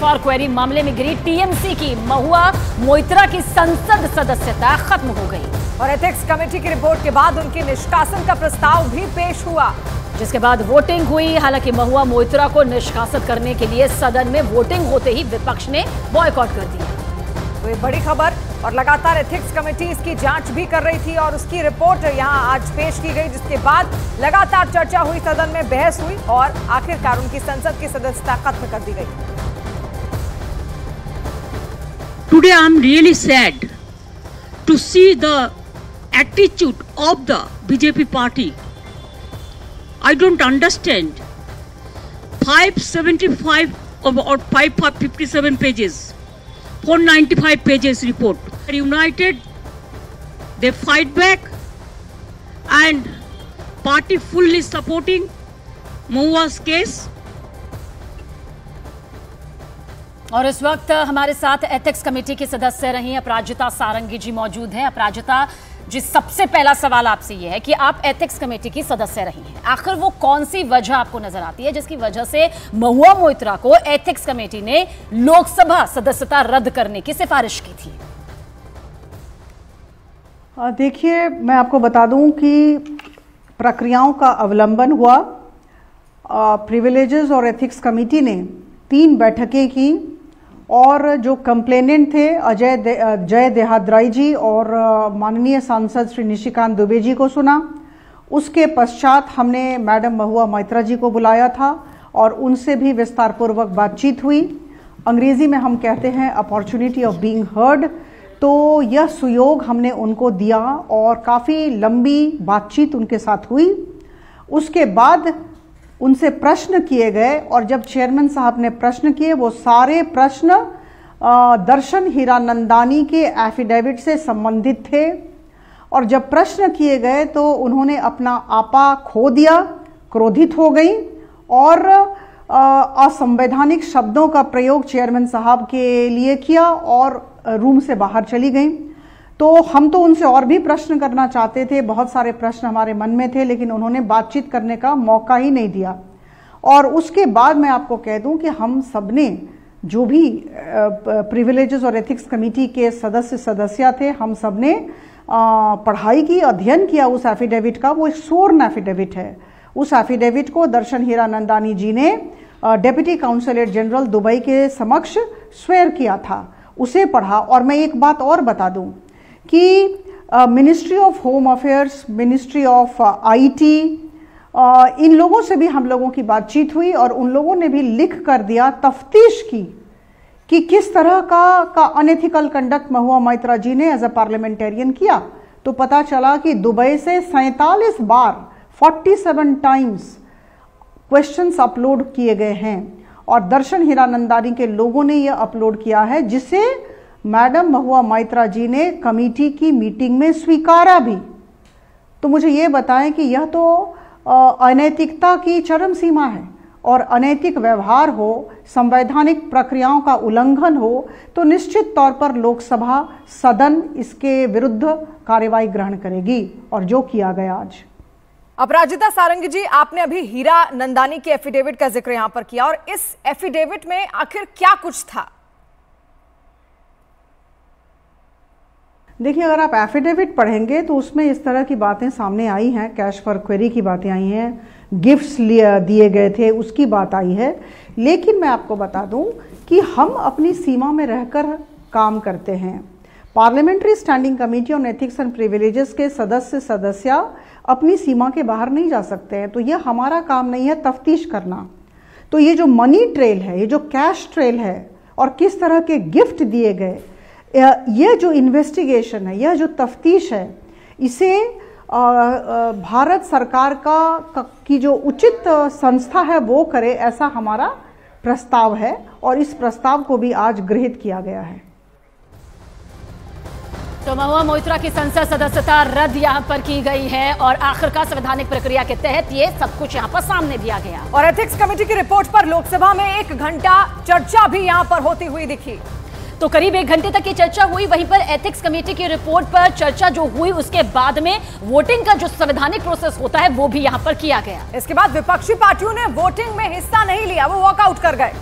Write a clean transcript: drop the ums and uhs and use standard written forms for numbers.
For query मामले में गिरी TMC की महुआ मोइत्रा की संसद सदस्यता खत्म हो गई और एथिक्स कमेटी की रिपोर्ट के बाद उनके निष्कासन का प्रस्ताव भी पेश हुआ, जिसके बाद वोटिंग हुई। हालांकि महुआ मोइत्रा को निष्कासित करने के लिए सदन में वोटिंग होते ही विपक्ष ने बॉयकॉट कर दिया। तो ये बड़ी खबर, और लगातार एथिक्स कमेटी इसकी जांच भी कर रही थी और उसकी रिपोर्ट यहां आज पेश की गई, जिसके बाद लगातार चर्चा हुई, सदन में बहस हुई और आखिरकार उनकी संसद की सदस्यता खत्म कर दी गई। Today I am really sad to see the attitude of the BJP party. I don't understand. 575 or 557 pages. 495 pages report. They're united, they fight back, and party fully supporting Mahua's case. और इस वक्त हमारे साथ ethics committee की सदस्य रही अपराजिता सारंगी जी मौजूद हैं। अपराजिता जी, सबसे पहला सवाल आपसे ये है कि आप एथिक्स कमेटी की सदस्य रही हैं, आखिर वो कौन सी वजह आपको नजर आती है जिसकी वजह से महुआ मोइत्रा को एथिक्स कमेटी ने लोकसभा सदस्यता रद्द करने की सिफारिश की थी? देखिए, मैं आपको बता दूं कि प्रक्रियाओं का अवलंबन हुआ। प्रिविलेजेस और एथिक्स कमेटी ने 3 बैठकें की और जो कंप्लेनेंट थे जय देहाद्राई जी और माननीय सांसद श्री निशिकांत दुबे जी को सुना। उसके पश्चात हमने मैडम महुआ मोइत्रा जी को बुलाया था और उनसे भी विस्तारपूर्वक बातचीत हुई। अंग्रेजी में हम कहते हैं अपॉर्चुनिटी ऑफ बीइंग हर्ड। तो यह सुयोग हमने उनको दिया और काफ़ी लंबी बातचीत उनके साथ हुई। उसके बाद उनसे प्रश्न किए गए और जब चेयरमैन साहब ने प्रश्न किए, वो सारे प्रश्न दर्शन हीरानंदानी के एफिडेविट से संबंधित थे। और जब प्रश्न किए गए तो उन्होंने अपना आपा खो दिया, क्रोधित हो गई और असंवैधानिक शब्दों का प्रयोग चेयरमैन साहब के लिए किया और रूम से बाहर चली गई। तो हम तो उनसे और भी प्रश्न करना चाहते थे, बहुत सारे प्रश्न हमारे मन में थे, लेकिन उन्होंने बातचीत करने का मौका ही नहीं दिया। और उसके बाद मैं आपको कह दूं कि हम सबने जो भी प्रिविलेजेस और एथिक्स कमेटी के सदस्य थे, हम सबने पढ़ाई की, अध्ययन किया उस एफिडेविट का। वो एक स्वर्न एफिडेविट है। उस एफिडेविट को दर्शन हीरानंदानी जी ने डेप्यूटी काउंसलेट जनरल दुबई के समक्ष स्वेर किया था, उसे पढ़ा। और मैं एक बात और बता दूं कि ministry of home affairs, ministry of IT, इन लोगों से भी हम लोगों की बातचीत हुई और उन लोगों ने भी लिख कर दिया, तफ्तीश की कि किस तरह का अनएथिकल कंडक्ट महुआ मोइत्रा जी ने एज अ पार्लियामेंटेरियन किया। तो पता चला कि दुबई से 47 बार 47 टाइम्स क्वेश्चंस अपलोड किए गए हैं और दर्शन हीरानंदानी के लोगों ने यह अपलोड किया है, जिसे मैडम महुआ मोइत्रा जी ने कमेटी की मीटिंग में स्वीकारा भी। तो मुझे ये बताएं कि यह तो अनैतिकता की चरम सीमा है और अनैतिक व्यवहार हो, संवैधानिक प्रक्रियाओं का उल्लंघन हो, तो निश्चित तौर पर लोकसभा सदन इसके विरुद्ध कार्रवाई ग्रहण करेगी और जो किया गया आज। अपराजिता सारंगी जी, आपने अभी हीरानंदानी के एफिडेविट का जिक्र यहां पर किया और इस एफिडेविट में आखिर क्या कुछ था? देखिए, अगर आप एफिडेविट पढ़ेंगे तो उसमें इस तरह की बातें सामने आई हैं। कैश फॉर क्वेरी की बातें आई हैं, गिफ्ट्स दिए गए थे उसकी बात आई है। लेकिन मैं आपको बता दूं कि हम अपनी सीमा में रहकर काम करते हैं। Parliamentary standing committee on ethics and privileges के सदस्य अपनी सीमा के बाहर नहीं जा सकते हैं। तो यह हमारा काम नहीं है तफ्तीश करना। तो ये जो मनी ट्रेल है, ये जो कैश ट्रेल है और किस तरह के गिफ्ट दिए गए, यह जो इन्वेस्टिगेशन है, यह जो तफ्तीश है, इसे भारत सरकार की जो उचित संस्था है वो करे, ऐसा हमारा प्रस्ताव है और इस प्रस्ताव को भी आज गृहीत किया गया है। तो महुआ मोइत्रा की संसद सदस्यता रद्द यहां पर की गई है और आखिरकार संवैधानिक प्रक्रिया के तहत ये सब कुछ यहां पर सामने दिया गया और एथिक्स कमेटी की रिपोर्ट पर लोकसभा में 1 घंटा चर्चा भी यहां पर होती हुई दिखी। तो करीब 1 घंटे तक ये चर्चा हुई। वहीं पर एथिक्स कमेटी की रिपोर्ट पर चर्चा जो हुई, उसके बाद में वोटिंग का जो संवैधानिक प्रोसेस होता है वो भी यहां पर किया गया। इसके बाद विपक्षी पार्टियों ने वोटिंग में हिस्सा नहीं लिया, वो वॉकआउट कर गए।